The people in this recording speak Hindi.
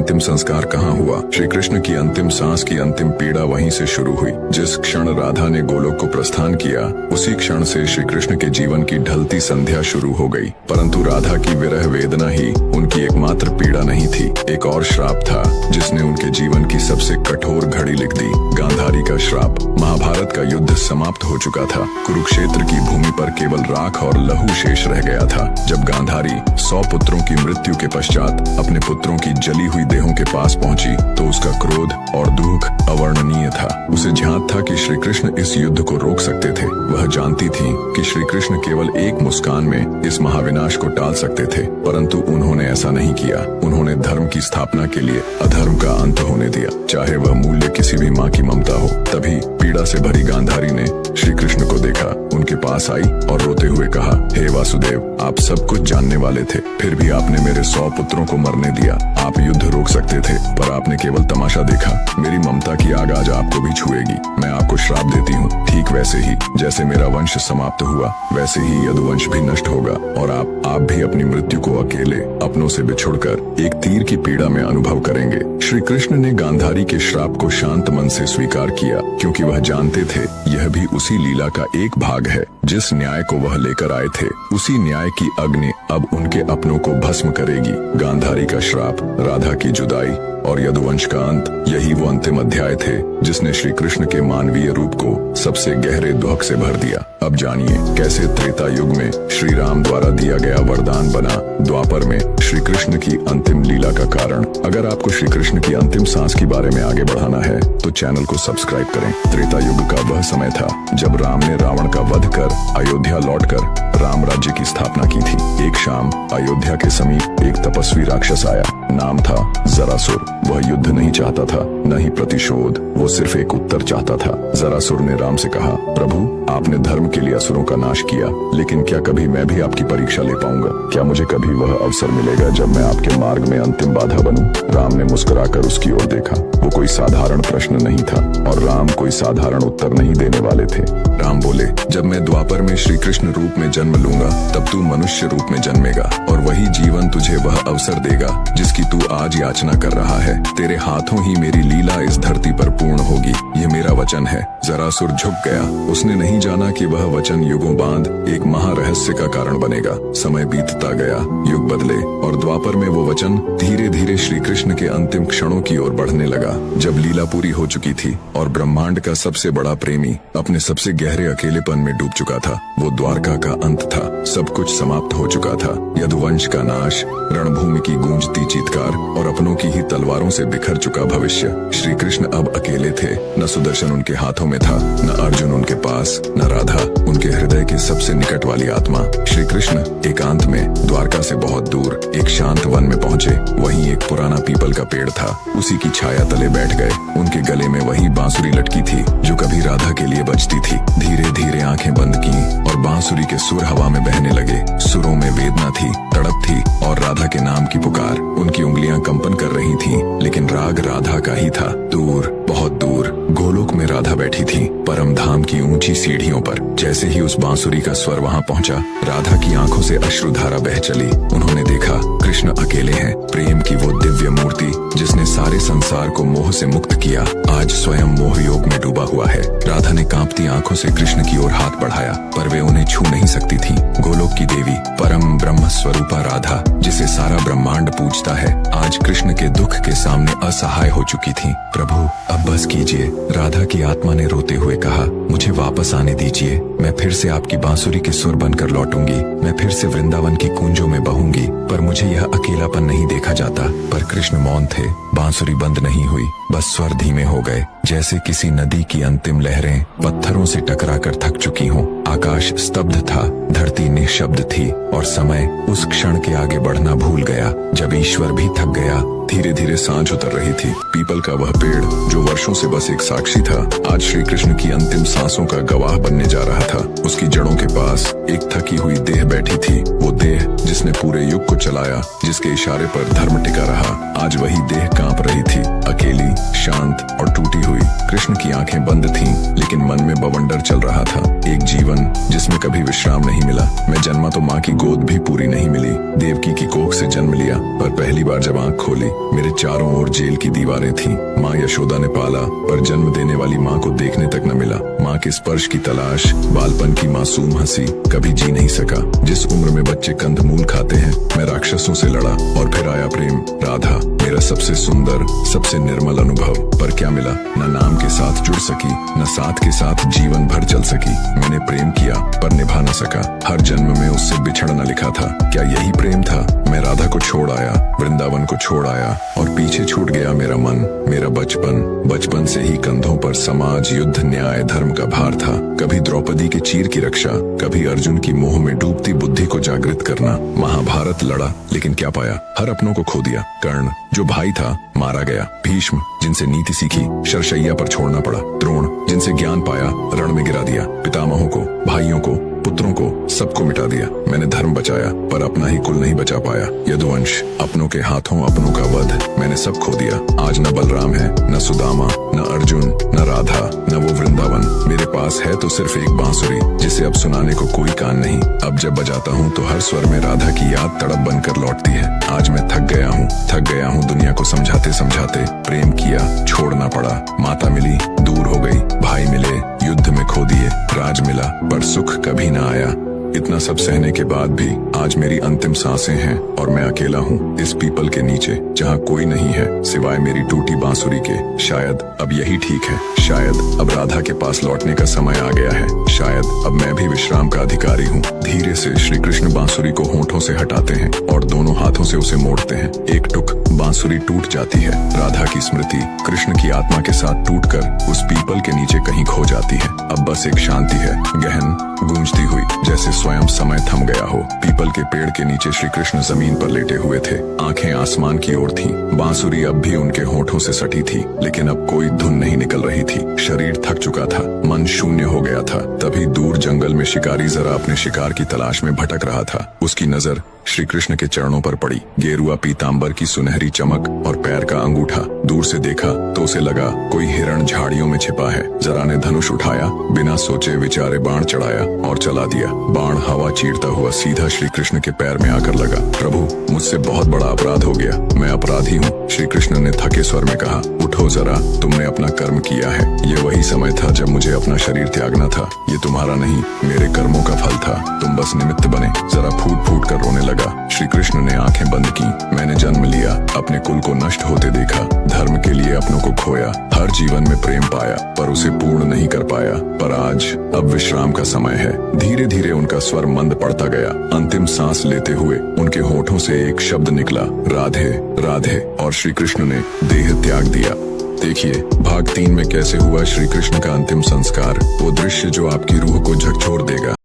अंतिम संस्कार कहाँ हुआ? श्री कृष्ण की अंतिम सांस की अंतिम पीड़ा वहीं से शुरू हुई। जिस क्षण राधा ने गोलोक को प्रस्थान किया, उसी क्षण से श्री कृष्ण के जीवन की ढलती संध्या शुरू हो गई। परंतु राधा की विरह वेदना ही उनकी एकमात्र पीड़ा नहीं थी। एक और श्राप था जिसने उनके जीवन की सबसे कठोर घड़ी लिख दी, गांधारी का श्राप। महाभारत का युद्ध समाप्त हो चुका था। कुरुक्षेत्र की भूमि पर केवल राख और लहू शेष रह गया था। जब गांधारी 100 पुत्रों की मृत्यु के पश्चात अपने पुत्रों की जली हुई देहों के पास पहुंची तो उसका क्रोध और दुख अवर्णनीय था। उसे ध्यात था कि श्री कृष्ण इस युद्ध को रोक सकते थे। वह जानती थी कि श्री कृष्ण केवल एक मुस्कान में इस महाविनाश को टाल सकते थे, परंतु उन्होंने ऐसा नहीं किया। उन्होंने धर्म की स्थापना के लिए अधर्म का अंत होने दिया, चाहे वह मूल्य किसी भी माँ की ममता हो। तभी पीड़ा से भरी गांधारी ने श्री कृष्ण को देखा, उनके पास आई और रोते हुए कहा, हे वासुदेव, आप सब कुछ जानने वाले थे, फिर भी आपने मेरे 100 पुत्रों को मरने दिया। आप युद्ध रोक सकते थे, पर आपने केवल तमाशा देखा। मेरी ममता की आग आज आपको भी छुएगी। मैं आपको श्राप देती हूँ, ठीक वैसे ही जैसे मेरा वंश समाप्त हुआ, वैसे ही यदुवंश भी नष्ट होगा और आप भी अपनी मृत्यु को अकेले अपनों से बिछुड़कर एक तीर की पीड़ा में अनुभव करेंगे। श्री कृष्ण ने गांधारी के श्राप को शांत मन से स्वीकार किया, क्योंकि वह जानते थे यह भी उसी लीला का एक भाग है। जिस न्याय को वह लेकर आए थे, उसी न्याय की अग्नि अब उनके अपनों को भस्म करेगी। गांधारी का श्राप, राधा की जुदाई और यदुवंश का अंत, यही वो अंतिम अध्याय थे जिसने श्री कृष्ण के मानवीय रूप को सबसे गहरे दुख से भर दिया। अब जानिए कैसे त्रेता युग में श्री राम द्वारा दिया गया वरदान बना द्वापर में श्री कृष्ण की अंतिम लीला का कारण। अगर आपको श्री कृष्ण की अंतिम सांस के बारे में आगे बढ़ाना है तो चैनल को सब्सक्राइब करें। त्रेता युग का वह समय था जब राम ने रावण का वध कर अयोध्या लौटकर राम राज्य की स्थापना की थी। एक शाम अयोध्या के समीप एक तपस्वी राक्षस आया, नाम था जरासुर। वह युद्ध नहीं चाहता था, न ही प्रतिशोध, वो सिर्फ एक उत्तर चाहता था। जरासुर ने राम से कहा, प्रभु, आपने धर्म के लिए असुरों का नाश किया, लेकिन क्या कभी मैं भी आपकी परीक्षा ले पाऊंगा? क्या मुझे कभी वह अवसर मिलेगा जब मैं आपके मार्ग में अंतिम बाधा बनूं? राम ने मुस्कुराकर उसकी ओर देखा। वो कोई साधारण प्रश्न नहीं था और राम कोई साधारण उत्तर नहीं देने वाले थे। राम बोले, जब मैं द्वापर में श्री कृष्ण रूप में जन्म लूंगा तब तू मनुष्य रूप में जन्मेगा और वही जीवन तुझे वह अवसर देगा जिसकी तू आज याचना कर रहा है। तेरे हाथों ही मेरी लीला इस धरती पर पूर्ण होगी, ये मेरा वचन है। जरासुर झुक गया। उसने नहीं जाना कि वह वचन युगों बाद एक महारहस्य का कारण बनेगा। समय बीतता गया, युग बदले और द्वापर में वो वचन धीरे धीरे श्री कृष्ण के अंतिम क्षणों की ओर बढ़ने लगा। जब लीला पूरी हो चुकी थी और ब्रह्मांड का सबसे बड़ा प्रेमी अपने सबसे गहरे अकेलेपन में डूब चुका था, वो द्वारका का अंत था। सब कुछ समाप्त हो चुका था। यदुवंश का नाश, रणभूमि की गूंजती चीत्कार और अपनों की ही तलवारों से बिखर चुका भविष्य। श्री कृष्ण अब अकेले थे। न सुदर्शन उनके हाथों में था, न अर्जुन उनके पास, न राधा उनके हृदय की सबसे निकट वाली आत्मा। श्री कृष्ण एकांत में द्वारका से बहुत दूर एक शांत वन में पहुँचे। वहीं एक पुराना पीपल का पेड़ था, उसी की छाया तले बैठ गए। उनके गले में वही बांसुरी लटकी थी जो कभी राधा के लिए बजती थी। धीरे धीरे आंखें बंद की और बांसुरी के सुर हवा में बहने लगे। सुरों में वेदना थी, तड़प थी और राधा के नाम की पुकार। उनकी उंगलियां कंपन कर रही थीं, लेकिन राग राधा का ही था। दूर, बहुत दूर गोलोक में राधा बैठी थी, परम धाम की ऊंची सीढ़ियों पर। जैसे ही उस बांसुरी का स्वर वहां पहुंचा, राधा की आंखों से अश्रुधारा बह चली। उन्होंने देखा कृष्ण अकेले हैं। प्रेम की वो दिव्य मूर्ति जिसने सारे संसार को मोह से मुक्त किया, आज स्वयं मोह योग में डूबा हुआ है। राधा ने कांपती आंखों से कृष्ण की ओर हाथ बढ़ाया, पर वे उन्हें छू नहीं सकती थी। गोलोक की देवी, परम ब्रह्म स्वरूपा राधा, जिसे सारा ब्रह्मांड पूजता है, आज कृष्ण के दुख के सामने असहाय हो चुकी थी। प्रभु, अब बस कीजिए, राधा की आत्मा ने रोते हुए कहा। मुझे वापस आने दीजिए, मैं फिर से आपकी बांसुरी के सुर बनकर लौटूंगी। मैं फिर से वृंदावन की कूंजों में बहूंगी, पर मुझे यह अकेलापन नहीं देखा जाता। पर कृष्ण मौन थे। बांसुरी बंद नहीं हुई, बस स्वर धीमे हो गए, जैसे किसी नदी की अंतिम लहरें पत्थरों से टकराकर थक चुकी हों। आकाश स्तब्ध था, धरती निःशब्द थी और समय उस क्षण के आगे बढ़ना भूल गया जब ईश्वर भी थक गया। धीरे धीरे सांझ उतर रही थी। पीपल का वह पेड़ जो वर्षों से बस एक साक्षी था, आज श्री कृष्ण की अंतिम सांसों का गवाह बनने जा रहा था। उसकी जड़ों के पास एक थकी हुई देह बैठी थी। वो देह जिसने पूरे युग को चलाया, जिसके इशारे पर धर्म टिका रहा, आज वही देह कांप रही थी, अकेली, शांत और टूटी हुई। कृष्ण की आंखें बंद थीं, लेकिन मन में बवंडर चल रहा था। एक जीवन जिसमें कभी विश्राम नहीं मिला। मैं जन्मा तो माँ की गोद भी पूरी नहीं मिली। देवकी की कोख से जन्म लिया, पर पहली बार जब आंख खोली मेरे चारों ओर जेल की दीवारें थीं। माँ यशोदा ने पाला, पर जन्म देने वाली माँ को देखने तक न मिला। माँ के स्पर्श की तलाश, बालपन की मासूम हंसी कभी जी नहीं सका। जिस उम्र में बच्चे कंदमूल खाते हैं, मैं राक्षसों से लड़ा और फिर आया प्रेम। राधा मेरा सबसे सुंदर, सबसे निर्मल अनुभव। पर क्या मिला? न नाम के साथ जुड़ सकी, न साथ के साथ जीवन भर चल सकी। मैंने प्रेम किया पर निभा न सका। हर जन्म में उससे बिछड़ना लिखा था। क्या यही प्रेम था? मैं राधा को छोड़ आया, वृंदावन को छोड़ आया, और पीछे छूट गया मेरा मन, मेरा बचपन। बचपन से ही कंधों पर समाज, युद्ध, न्याय, धर्म का भार था। कभी द्रौपदी के चीर की रक्षा, कभी अर्जुन की मोह में डूबती बुद्धि को जागृत करना। महाभारत लड़ा, लेकिन क्या पाया? हर अपनों को खो दिया। कर्ण जो भाई था मारा गया। भीष्म जिनसे नीति सीखी शरशैया पर छोड़ना पड़ा। द्रोण जिनसे ज्ञान पाया रण में गिरा दिया। पितामहों को, भाइयों को, पुत्रों को, सबको मिटा दिया। मैंने धर्म बचाया, पर अपना ही कुल नहीं बचा पाया। यदुवंश अपनों के हाथों अपनों का वध, मैंने सब खो दिया। आज न बलराम है, न सुदामा, न अर्जुन, न राधा, न वो वृंदावन। मेरे पास है तो सिर्फ एक बांसुरी, जिसे अब सुनाने को कोई कान नहीं। अब जब बजाता हूँ तो हर स्वर में राधा की याद तड़प बनकर लौटती है। आज मैं थक गया हूँ दुनिया को समझाते समझाते। प्रेम किया, छोड़ना पड़ा। माता मिली, दूर हो गई। भाई मिले, युद्ध में खो दिए। राज मिला, पर सुख कभी न आया। इतना सब सहने के बाद भी आज मेरी अंतिम सांसें हैं, और मैं अकेला हूँ इस पीपल के नीचे, जहाँ कोई नहीं है सिवाय मेरी टूटी बांसुरी के। शायद अब यही ठीक है। शायद अब राधा के पास लौटने का समय आ गया है। शायद अब मैं भी विश्राम का अधिकारी हूँ। धीरे से श्री कृष्ण बांसुरी को होठों से हटाते हैं और दोनों हाथों से उसे मोड़ते हैं। एक टुक बांसुरी टूट जाती है। राधा की स्मृति कृष्ण की आत्मा के साथ टूटकर उस पीपल के नीचे कहीं खो जाती है। अब बस एक शांति है, गहन, गूंजती हुई, जैसे स्वयं समय थम गया हो। पीपल के पेड़ के नीचे श्री कृष्ण जमीन पर लेटे हुए थे। आंखें आसमान की ओर थीं। बांसुरी अब भी उनके होठों से सटी थी, लेकिन अब कोई धुन नहीं निकल रही थी। शरीर थक चुका था, मन शून्य हो गया था। तभी दूर जंगल में शिकारी जरा अपने शिकार की तलाश में भटक रहा था। उसकी नजर श्री कृष्ण के चरणों पर पड़ी। गेरुआ पीतांबर की सुनहरी चमक और पैर का अंगूठा। दूर से देखा तो उसे लगा कोई हिरण झाड़ियों में छिपा है। जरा ने धनुष उठाया, बिना सोचे विचारे बाण चढ़ाया और चला दिया। बाण हवा चीरता हुआ सीधा श्री कृष्ण के पैर में आकर लगा। प्रभु, मुझसे बहुत बड़ा अपराध हो गया, मैं अपराधी हूँ। श्री कृष्ण ने थके स्वर में कहा, उठो जरा, तुमने अपना कर्म किया है। ये वही समय था जब मुझे अपना शरीर त्यागना था। ये तुम्हारा नहीं, मेरे कर्मों का फल था। तुम बस निमित्त बने। जरा फूट फूट कर रोने लगा। श्री कृष्ण ने आंखें बंद की। मैंने जन्म लिया, अपने कुल को नष्ट होते देखा, धर्म के लिए अपनों को खोया। हर जीवन में प्रेम पाया, पर उसे पूर्ण नहीं कर पाया। पर आज अब विश्राम का समय है। धीरे धीरे उनका स्वर मंद पड़ता गया। अंतिम सांस लेते हुए उनके होठों से एक शब्द निकला, राधे राधे, और श्री कृष्ण ने देह त्याग दिया। देखिए भाग 3 में कैसे हुआ श्री कृष्ण का अंतिम संस्कार। वो दृश्य जो आपकी रूह को झकझोर देगा।